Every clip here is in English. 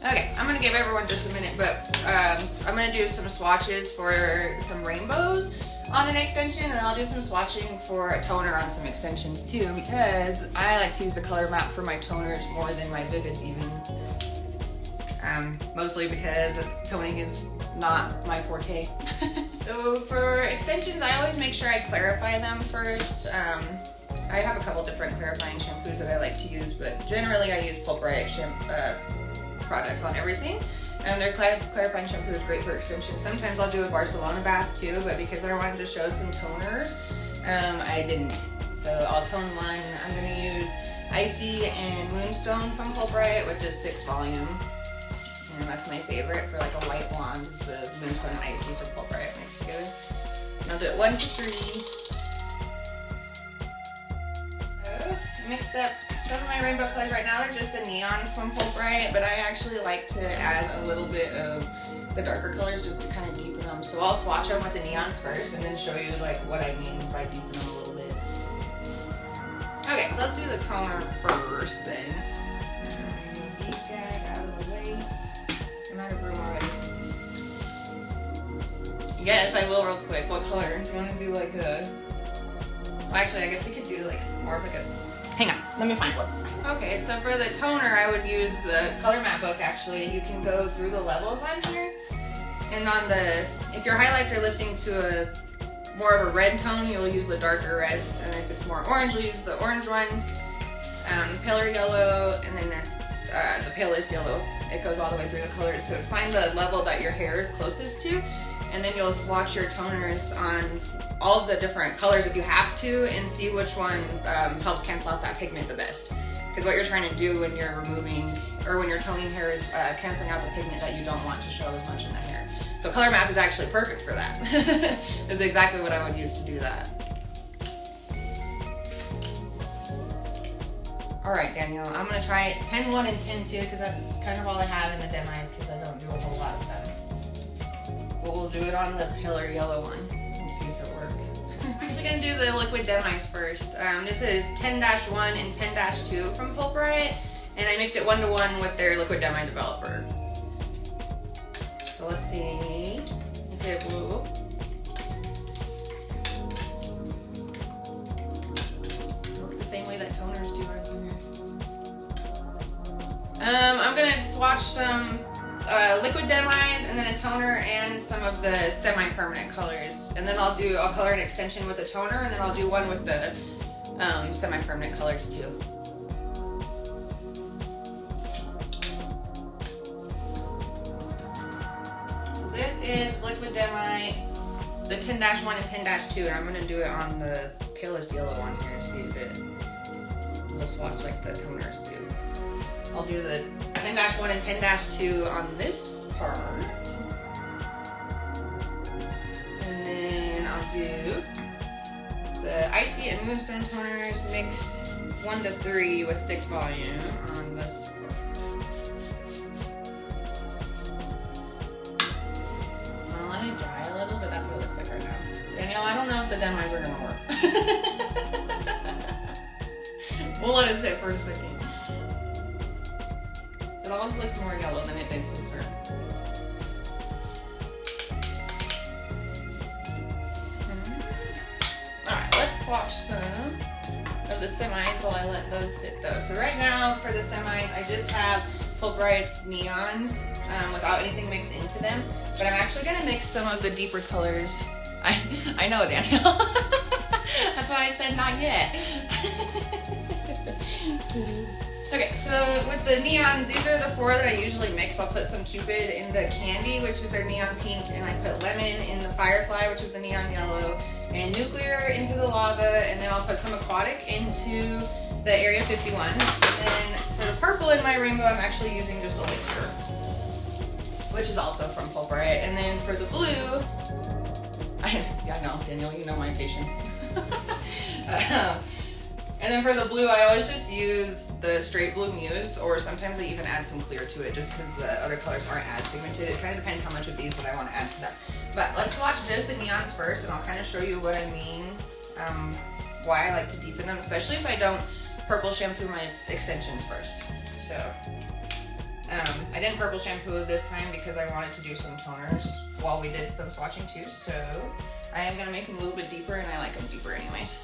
Okay, I'm gonna give everyone just a minute, but I'm gonna do some swatches for some rainbows on an extension, and I'll do some swatching for a toner on some extensions too, because I like to use the Colormap for my toners more than my Vivids even. Mostly because toning is not my forte. So for extensions, I always make sure I clarify them first. I have a couple different clarifying shampoos that I like to use, but generally I use Pulp-Right products on everything. Their clarifying shampoo is great for extensions. Sometimes I'll do a Barcelona bath too, but because I wanted to show some toners, I didn't. So I'll tone one. I'm going to use Icy and Moonstone from Pulp-Right, which is 6 volume. And that's my favorite for like a white blonde, is the Moonstone and Icy from Pulp-Right mixed together. And I'll do it 1 to 3. So, mixed up some of my rainbow colors. Right now they're just the neons from Pulp-Right, but I actually like to add a little bit of the darker colors just to kind of deepen them. So I'll swatch them with the neons first and then show you like what I mean by deepen them a little bit. Okay, let's do the toner first then. Move these guys out of the way. I'm out of room already. Yes, I will real quick. What color? Do you want to do like a... Well, actually, I guess we could do like more of like a... Hang on, let me find one. Okay, so for the toner, I would use the Colormap book actually. You can go through the levels on here. And on the... If your highlights are lifting to a more of a red tone, you'll use the darker reds. And if it's more orange, you'll use the orange ones. Paler yellow, and then that's the palest yellow. It goes all the way through the colors. So find the level that your hair is closest to, and then you'll swatch your toners on all of the different colors if you have to, and see which one helps cancel out that pigment the best. Because what you're trying to do when you're removing, or when you're toning hair, is canceling out the pigment that you don't want to show as much in the hair. So Colormap is actually perfect for that. It's exactly what I would use to do that. Alright, Danielle, I'm going to try 10-1 and 10-2 because that's kind of all I have in the demis because I don't do a whole lot of them. But we'll do it on the paler yellow one and see if it works. I'm actually going to do the liquid demis first. This is 10-1 and 10-2 from Pulp-Right, and I mixed it 1-to-1 with their liquid demi developer. So let's see if it will. Work the same way that toners do right here. I'm going to swatch some liquid demis and then a toner and some of the semi-permanent colors. And then I'll color an extension with a toner, and then I'll do one with the semi-permanent colors too. So this is liquid demi, the 10-1 and 10-2, and I'm going to do it on the palest yellow one here and see if it will swatch like the toners do. I'll do the 10-1 and 10-2 on this part. And then I'll do the Icy and Moonstone toners mixed 1-to-3 with 6 volume on this part. I'll let it dry a little, but that's what it looks like right now. Danielle, I don't know if the demis are going to work. We'll let it sit for a second. It almost looks more yellow than it did to start. Alright, let's swatch some of the semis while I let those sit though. So right now for the semis, I just have Pulp-Right's neons without anything mixed into them. But I'm actually going to mix some of the deeper colors. I know, Danielle. That's why I said not yet. Okay, so with the neons, these are the 4 that I usually mix. I'll put some Cupid in the Candy, which is their neon pink, and I put Lemon in the Firefly, which is the neon yellow, and Nuclear into the Lava, and then I'll put some Aquatic into the Area 51. And then for the purple in my rainbow, I'm actually using just Elixir, which is also from Pulp-Right. And then for the blue, yeah, I know, Danielle, you know my patience. And then for the blue, I always just use the straight blue Muse, or sometimes I even add some clear to it just because the other colors aren't as pigmented. It kind of depends how much of these that I want to add to that. But let's swatch just the neons first, and I'll kind of show you what I mean, why I like to deepen them, especially if I don't purple shampoo my extensions first. So, I didn't purple shampoo it this time because I wanted to do some toners while we did some swatching too. So I am gonna make them a little bit deeper, and I like them deeper anyways.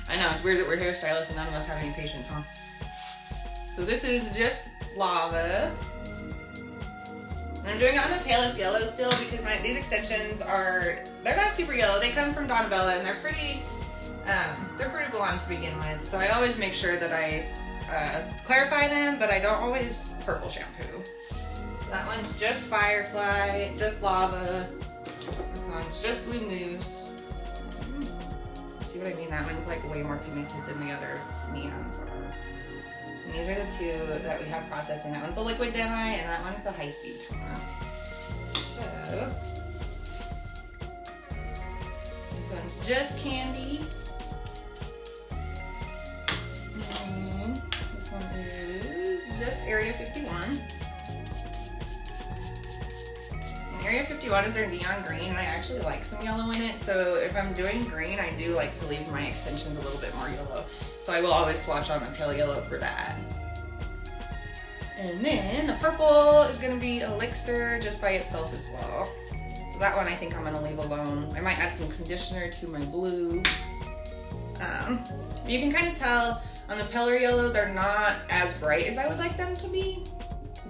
I know, it's weird that we're hairstylists and none of us have any patience, huh? So this is just lava. And I'm doing it on the palest yellow still because these extensions they're not super yellow. They come from Donabella and they're pretty blonde to begin with. So I always make sure that I clarify them, but I don't always purple shampoo. That one's just Firefly, just lava. This one's just blue mousse. See what I mean? That one's like way more pigmented than the other neons are. And these are the two that we have processing. That one's the liquid demi, and that one's the high-speed toner. So this one's just candy. And this one is just Area 51. Area 51 is their neon green, and I actually like some yellow in it, so if I'm doing green, I do like to leave my extensions a little bit more yellow. So I will always swatch on the pale yellow for that. And then the purple is going to be Elixir just by itself as well. So that one I think I'm going to leave alone. I might add some conditioner to my blue. You can kind of tell on the paler yellow they're not as bright as I would like them to be.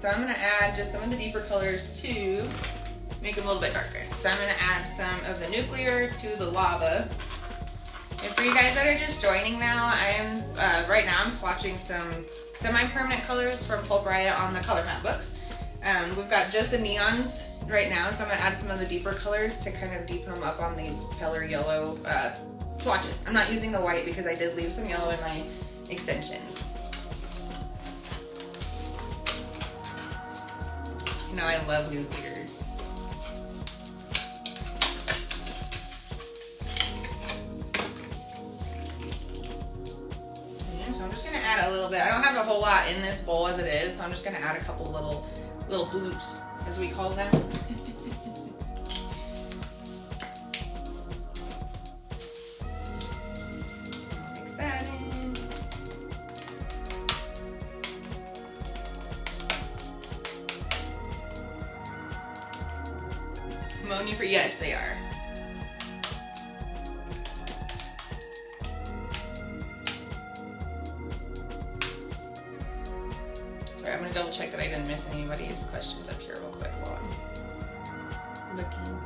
So I'm going to add just some of the deeper colors to make them a little bit darker. So I'm gonna add some of the nuclear to the lava. And for you guys that are just joining now, right now I'm swatching some semi-permanent colors from Pulp Riot on the Colormap books. We've got just the neons right now, so I'm gonna add some of the deeper colors to kind of deepen them up on these paler yellow swatches. I'm not using the white because I did leave some yellow in my extensions. You know, I love nuclear. So I'm just gonna add a little bit. I don't have a whole lot in this bowl as it is, so I'm just gonna add a couple little bloops, as we call them. Mix that in. Ammonia free, yes, they are. I'm gonna double check that I didn't miss anybody's questions up here real quick while I'm looking.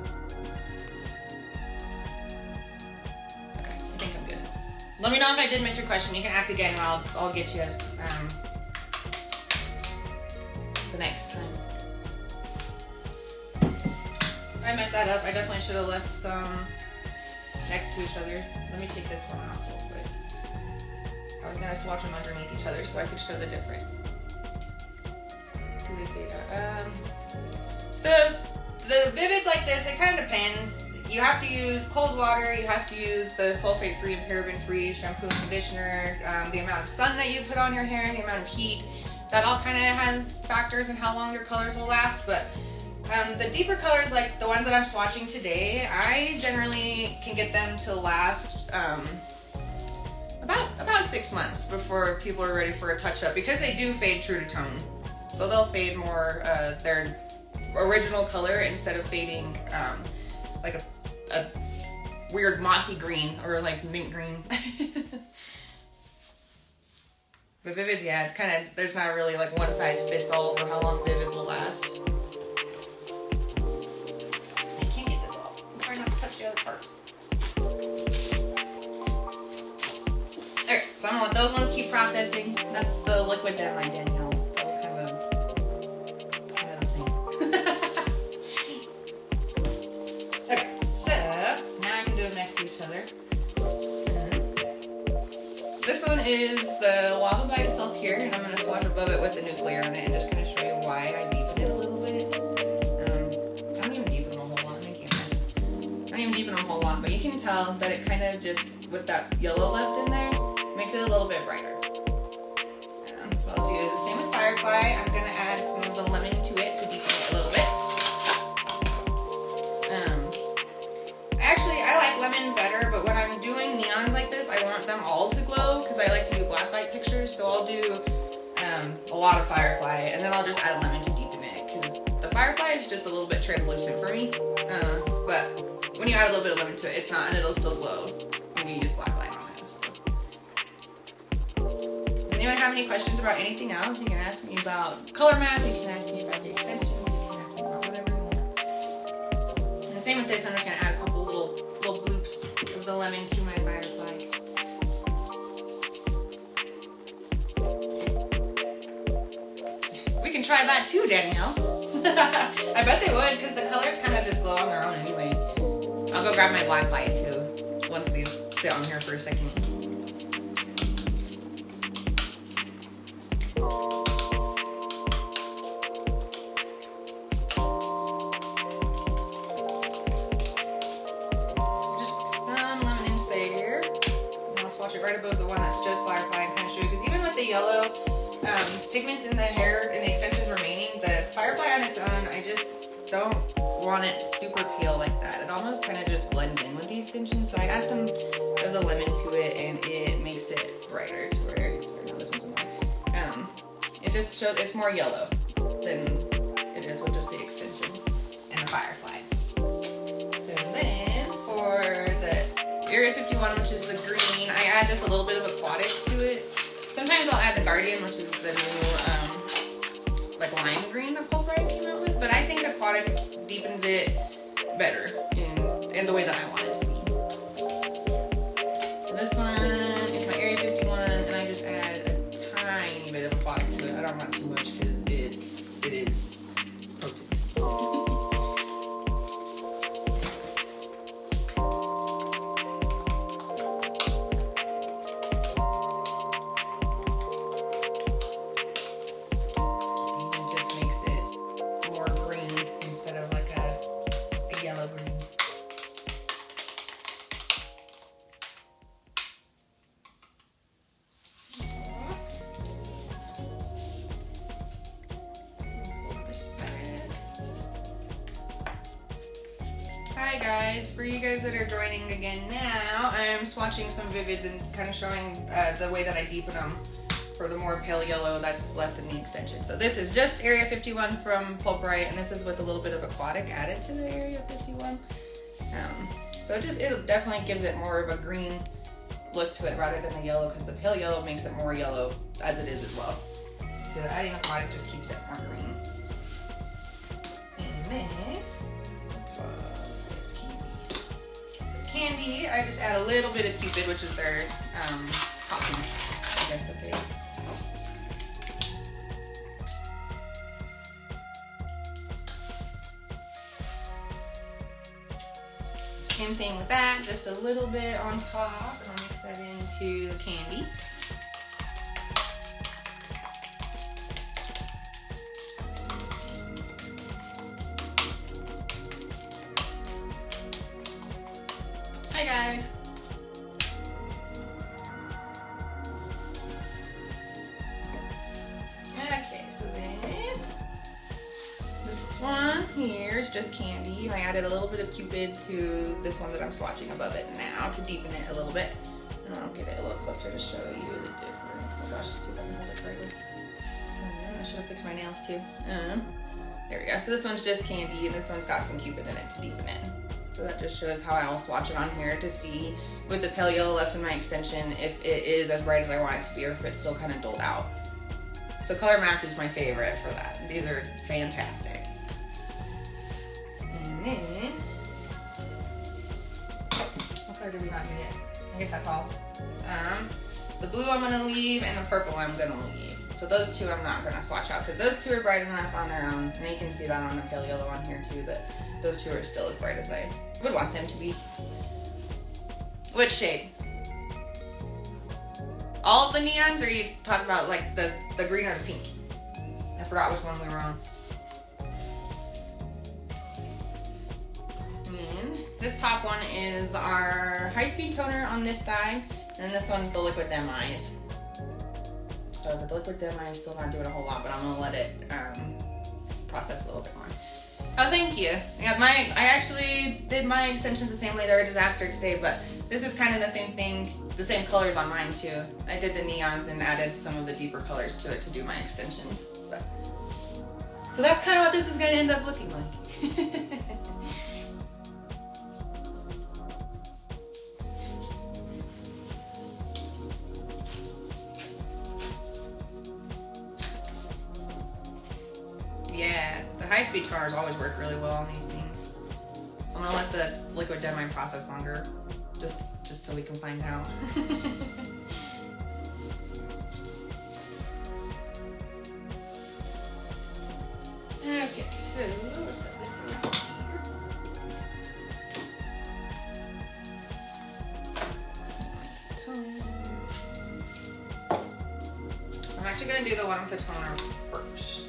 Okay, I think I'm good. Let me know if I did miss your question. You can ask again and I'll get you the next time. So I messed that up. I definitely should have left some next to each other. Let me take this one off real quick. I was gonna swatch them underneath each other so I could show the difference. So the Vivids like this, it kind of depends. You have to use cold water, you have to use the sulfate-free and paraben-free shampoo and conditioner, the amount of sun that you put on your hair, the amount of heat. That all kind of has factors in how long your colors will last, but the deeper colors, like the ones that I'm swatching today, I generally can get them to last about 6 months before people are ready for a touch-up, because they do fade true to tone. So they'll fade more their original color instead of fading like a weird mossy green or like mint green. But Vivids, yeah, it's kind of, there's not really like one size fits all for how long Vivids will last. I can't get this off. I'm trying not to touch the other parts. Okay, so I'm gonna let those ones keep processing. That's the liquid demi Danielle. Okay, so now I can do them next to each other. This one is the lava by itself here, and I'm going to swatch above it with the nuclear on it and just kind of show you why I deepened it a little bit. I don't even deepen them a whole lot, I'm making a mess. I don't even deepen them a whole lot, but you can tell that it kind of just, with that yellow left in there, makes it a little bit brighter. So I'll do the same with Firefly. I'm going to add some of the lemon to it to deepen it a little bit. Actually, I like lemon better, but when I'm doing neons like this, I want them all to glow because I like to do black light pictures. So I'll do a lot of Firefly, and then I'll just add a lemon to deepen it, because the Firefly is just a little bit translucent for me, but when you add a little bit of lemon to it, it's not, and it'll still glow when you use black light on it. So. Does anyone have any questions about anything else? You can ask me about Colormap, you can ask me about the extensions, you can ask me about whatever you want. And the same with this, I'm just going to add a couple little bloops of the lemon to my Firefly. We can try that too, Danielle. I bet they would, because the colors kind of just glow on their own anyway. I'll go grab my black light too, once these sit on here for a second. Just some lemon into there. And I'll swatch it right above the one that's just Firefly and kind of show you, because even with the yellow pigments in the hair and the extensions remaining, the Firefly on its own, I just don't want it super pale like that. It almost kind of just blends in with the extensions, so I add some of the lemon to it and it makes it brighter to where, sorry, no, this one's more. It just shows, it's more yellow than it is with just the extension and the Firefly. So then for the Area 51, which is the green, I add just a little bit of aquatic to it. Sometimes I'll add the Guardian, which is the new like lime green that Colormap came out with, but I think aquatic deepens it better in the way that I want it to be. So this one is my Area 51, and I just add a tiny bit of aquatic to it. I don't want too much because it is potent. Hi guys, for you guys that are joining again now, I am swatching some Vivids and kind of showing the way that I deepen them for the more pale yellow that's left in the extension. So this is just Area 51 from Pulprite, and this is with a little bit of aquatic added to the Area 51. So it definitely gives it more of a green look to it rather than the yellow, because the pale yellow makes it more yellow as it is as well. So adding aquatic just keeps it more green. And then candy, I just add a little bit of Cupid, which is their cotton, I guess, okay. Same thing with that, just a little bit on top, and I'll mix that into the candy. Hi guys. Okay, so then this one here is just candy. I added a little bit of Cupid to this one that I'm swatching above it now to deepen it a little bit. And I'll get it a little closer to show you the difference. Oh gosh, let's see if I can hold it correctly. I should have fixed my nails too. There we go. So this one's just candy, and this one's got some Cupid in it to deepen it. So that just shows how I'll swatch it on here to see with the pale yellow left in my extension if it is as bright as I want it to be or if it's still kind of dulled out. So Colormap is my favorite for that. These are fantastic. And then, what color did we not get yet? I guess that's all. The blue I'm gonna leave and the purple I'm gonna leave. So those two I'm not gonna swatch out because those two are bright enough on their own. And you can see that on the pale yellow on here too, but those two are still as bright as I would want them to be. Which shade? All of the neons, or are you talking about like the green or the pink? I forgot which one we were on. And this top one is our high speed toner on this side, and this one's the liquid demise. So the liquid demi is still not doing a whole lot, but I'm gonna let it process a little bit more. Oh, thank you. Yeah, I actually did my extensions the same way. They're a disaster today, but this is kind of the same thing the same colors on mine too. I did the neons and added some of the deeper colors to it to do my extensions. But, so that's kind of what this is going to end up looking like. Yeah, the high-speed toners always work really well on these things. I'm gonna let the liquid demi process longer, just so we can find out. Okay, so we'll set this thing up here. So I'm actually gonna do the one with the toner first.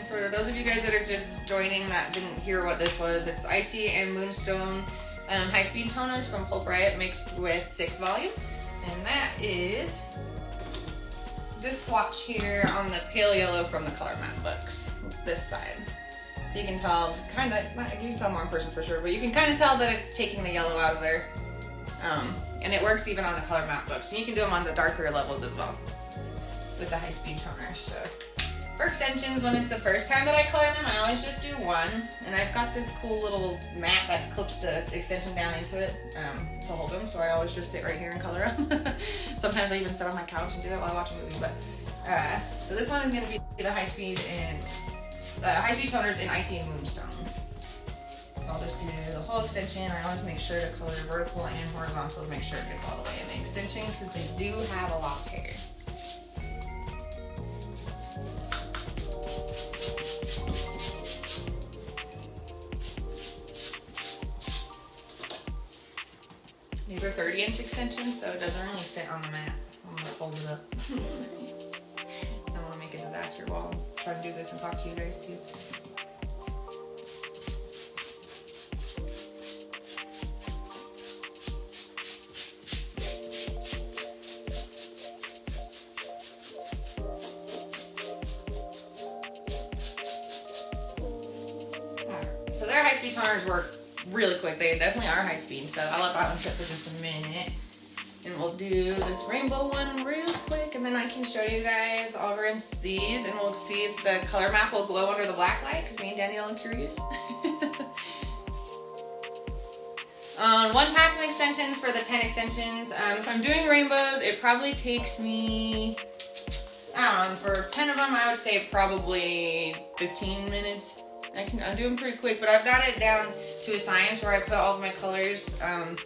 For those of you guys that are just joining that didn't hear what this was, it's Icy and Moonstone high-speed toners from Pulp Riot mixed with 6 volume. And that is this swatch here on the pale yellow from the Colormap books. It's this side. So you can tell, you can tell more in person for sure, but you can kind of tell that it's taking the yellow out of there. And it works even on the Colormap books. So you can do them on the darker levels as well with the high-speed toners. So. For extensions, when it's the first time that I color them, I always just do one. And I've got this cool little mat that clips the extension down into it to hold them. So I always just sit right here and color them. Sometimes I even sit on my couch and do it while I watch a movie. But so this one is going to be the high-speed toners in Icy and Moonstone. So I'll just do the whole extension. I always make sure to color vertical and horizontal to make sure it gets all the way in the extension because they do have a lot of hair. These are 30-inch extensions, so it doesn't really fit on the mat. I'm gonna fold it up. I don't want to make a disaster while I'm trying to do this and talk to you guys too. Alright, so their high-speed toners work really quick. They definitely are high speed, so I'll let that one sit for just a minute. And we'll do this rainbow one real quick, and then I can show you guys. I'll rinse these, and we'll see if the color map will glow under the black light, because me and Danielle are curious. 1 pack of extensions for the 10 extensions. If I'm doing rainbows, it probably takes me, I don't know, for 10 of them, I would say probably 15 minutes. I do them pretty quick, but I've got it down to a science where I put all of my colors on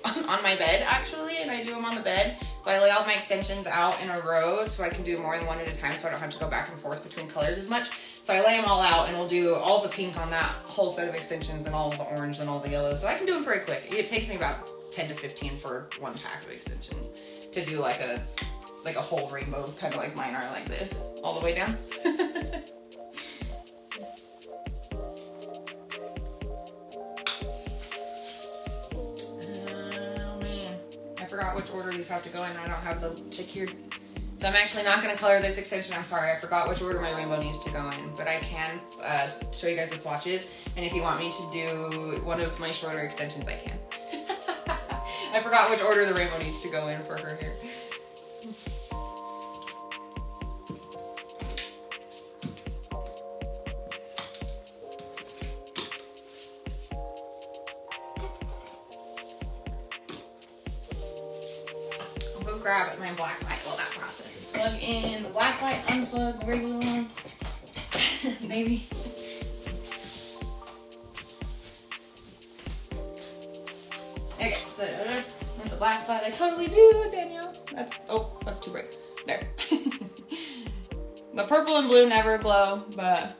my bed, actually, and I do them on the bed. So I lay all my extensions out in a row so I can do more than one at a time so I don't have to go back and forth between colors as much. So I lay them all out, and we'll do all the pink on that whole set of extensions and all of the orange and all the yellow. So I can do them pretty quick. It takes me about 10 to 15 for 1 pack of extensions to do like a whole rainbow, kind of like mine are like this, all the way down. I forgot which order these have to go in. I don't have the check here. So I'm actually not going to color this extension. I'm sorry. I forgot which order my rainbow needs to go in. But I can show you guys the swatches. And if you want me to do one of my shorter extensions, I can. I forgot which order the rainbow needs to go in for her hair. Go grab my black light while that process is plug in. The black light, unplug, the regular one. Maybe. Okay, so with the black light, I totally do, Danielle. That's too bright. There. The purple and blue never glow, but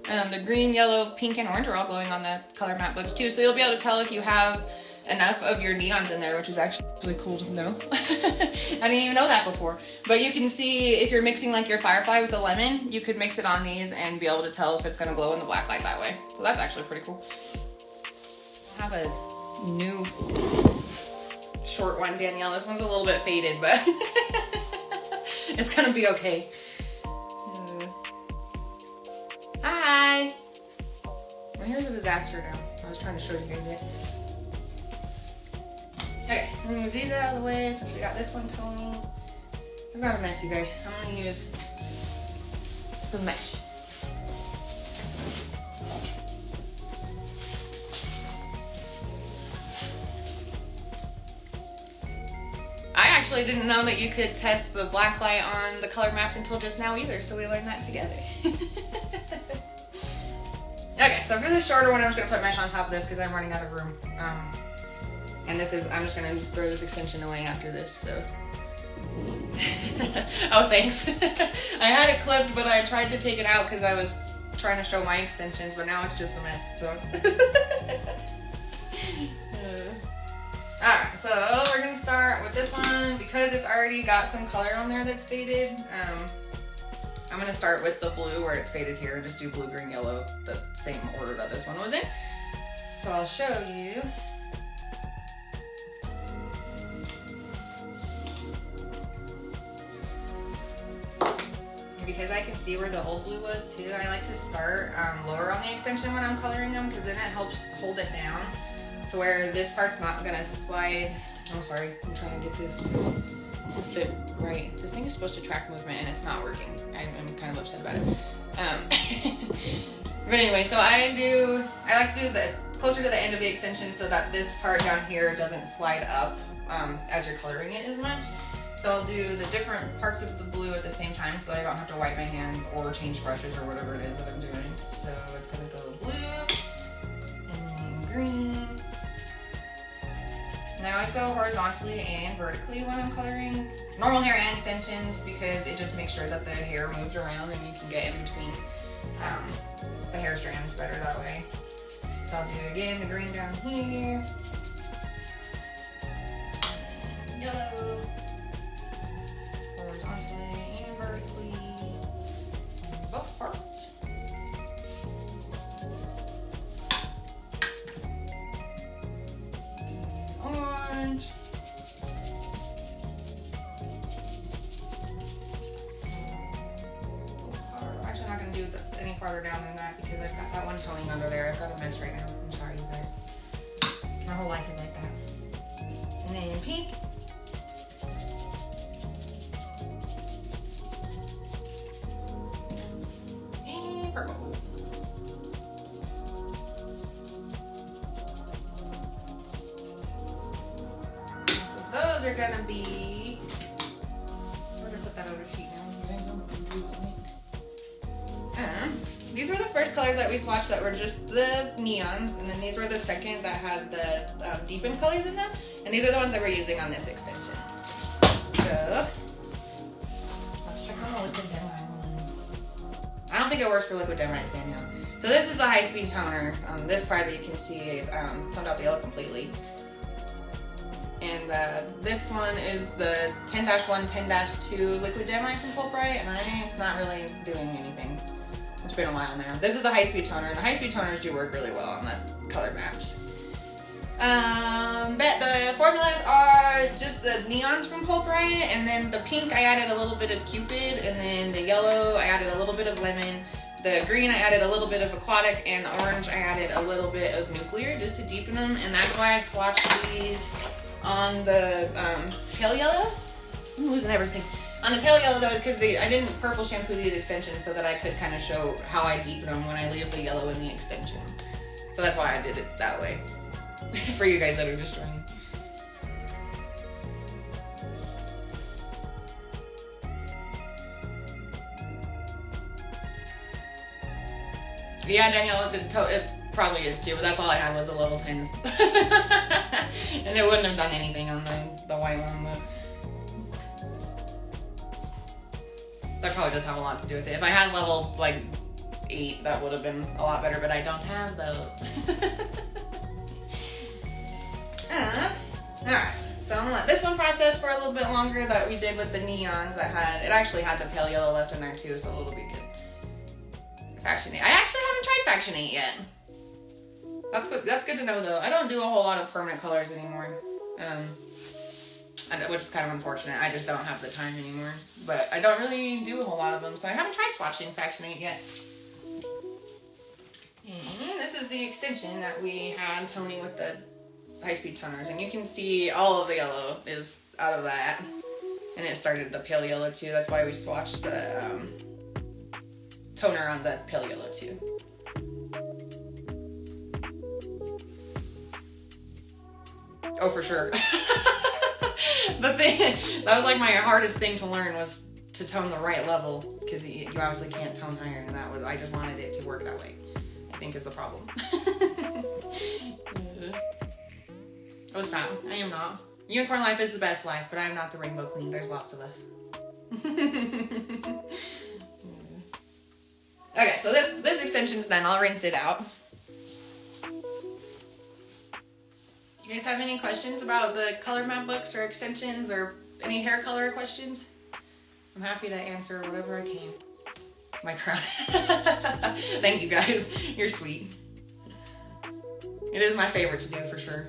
the green, yellow, pink, and orange are all glowing on the Colormap books too. So you'll be able to tell if you have enough of your neons in there, which is actually really cool to know. I didn't even know that before. But you can see if you're mixing like your Firefly with a lemon, you could mix it on these and be able to tell if it's going to glow in the black light that way. So that's actually pretty cool. I have a new short one, Danielle. This one's a little bit faded, but it's going to be okay. Hi. my hair's a disaster now. I was trying to show you guys it. Okay, I'm gonna move these out of the way since we got this one toning. I've got a mess, you guys. I'm gonna use some mesh. I actually didn't know that you could test the black light on the color maps until just now either, so we learned that together. Okay, so for the shorter one, I'm just gonna put mesh on top of this because I'm running out of room. And this is, I'm just gonna throw this extension away after this, so. Oh, thanks. I had it clipped, but I tried to take it out because I was trying to show my extensions, but now it's just a mess, so. Alright, so we're gonna start with this one because it's already got some color on there that's faded. I'm gonna start with the blue where it's faded here and just do blue, green, yellow, the same order that this one was in. So I'll show you. And because I can see where the old blue was too, I like to start lower on the extension when I'm coloring them because then it helps hold it down to where this part's not gonna slide. Oh, sorry, I'm trying to get this to fit right. This thing is supposed to track movement and it's not working. I'm kind of upset about it. But anyway, so I like to do the closer to the end of the extension so that this part down here doesn't slide up as you're coloring it as much. So I'll do the different parts of the blue at the same time so I don't have to wipe my hands or change brushes or whatever it is that I'm doing. So it's gonna go blue and then green. And I always go horizontally and vertically when I'm coloring normal hair and extensions because it just makes sure that the hair moves around and you can get in between the hair strands better that way. So I'll do again the green down here, yellow, horizontally and vertically, both parts. Orange. Actually, I'm not going to do any farther down than that because I've got that one toning under there. I've got a mess right now. I'm sorry, you guys. My whole life is like that. And then pink. And purple. Those are gonna be. Where did I put that other sheet now? You guys don't confuse me. These were the first colors that we swatched that were just the neons, and then these were the second that had the deepened colors in them, and these are the ones that we're using on this extension. So let's check on the liquid demi one. I don't think it works for liquid demi, Danielle. So this is the high-speed toner. This part that you can see it toned out the yellow completely. And this one is the 10-1, 10-2 liquid demi from Fulbright, and it's not really doing anything. It's been a while now. This is the high-speed toner, and the high-speed toners do work really well on the color maps. But the formulas are just the neons from Fulbright, and then the pink I added a little bit of Cupid, and then the yellow I added a little bit of lemon. The green I added a little bit of aquatic, and the orange I added a little bit of nuclear just to deepen them, and that's why I swatched these on the pale yellow. I'm losing everything. On the pale yellow though, because I didn't purple shampoo these extensions so that I could kind of show how I deepen them when I leave the yellow in the extension. So that's why I did it that way. For you guys that are just joining. Yeah, Danielle, it probably is too, but that's all I had was the level 10s. And it wouldn't have done anything on the white one, but that probably does have a lot to do with it. If I had level like 8, that would have been a lot better, but I don't have those. Alright, so I'm gonna let this one process for a little bit longer that we did with the neons. It actually had the pale yellow left in there too, so it'll be good. Faction 8. I actually haven't tried Faction 8 yet. That's good to know though. I don't do a whole lot of permanent colors anymore. Which is kind of unfortunate. I just don't have the time anymore. But I don't really do a whole lot of them, so I haven't tried swatching Faction 8 yet. And this this is the extension that we had toning with the high-speed toners, and you can see all of the yellow is out of that, and it started the pale yellow too. That's why we swatched the toner on the pale yellow too. Oh, for sure. The thing that was like my hardest thing to learn was to tone the right level, because you obviously can't tone higher, and that was, I just wanted it to work that way, I think is the problem. Oh, stop. I am not. Unicorn life is the best life, but I am not the rainbow queen. There's lots of us. Okay, so this extension's done. I'll rinse it out. You guys have any questions about the Colormap books or extensions or any hair color questions? I'm happy to answer whatever I can. My crown. Thank you guys. You're sweet. It is my favorite to do for sure.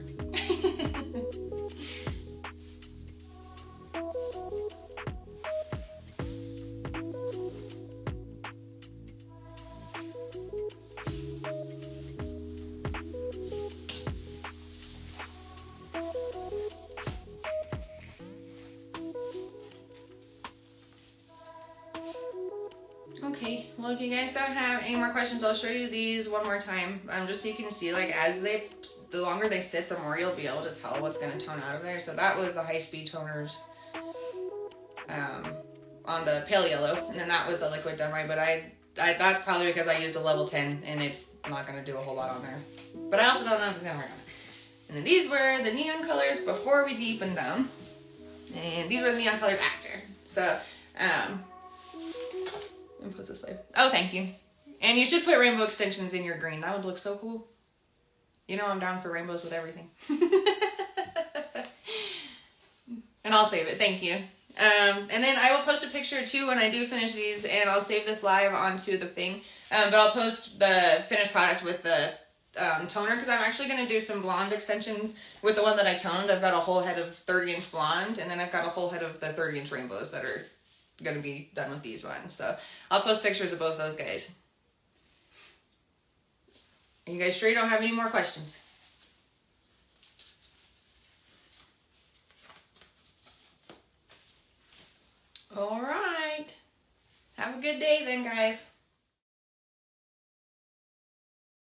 Okay, well, if you guys don't have any more questions, I'll show you these one more time, just so you can see, like, the longer they sit, the more you'll be able to tell what's going to tone out of there. So that was the high-speed toners on the pale yellow, and then that was the liquid done right, but that's probably because I used a level 10, and it's not going to do a whole lot on there. But I also don't know if it's going to work on it. And then these were the neon colors before we deepened them, and these were the neon colors after. So, and put this way. Oh, thank you. And you should put rainbow extensions in your green. That would look so cool. You know I'm down for rainbows with everything. And I'll save it. Thank you. And then I will post a picture too when I do finish these, and I'll save this live onto the thing. But I'll post the finished product with the toner, because I'm actually going to do some blonde extensions with the one that I toned. I've got a whole head of 30-inch blonde, and then I've got a whole head of the 30-inch rainbows that are going to be done with these ones. So I'll post pictures of both those guys. Are you guys sure you don't have any more questions? All right. Have a good day then, guys.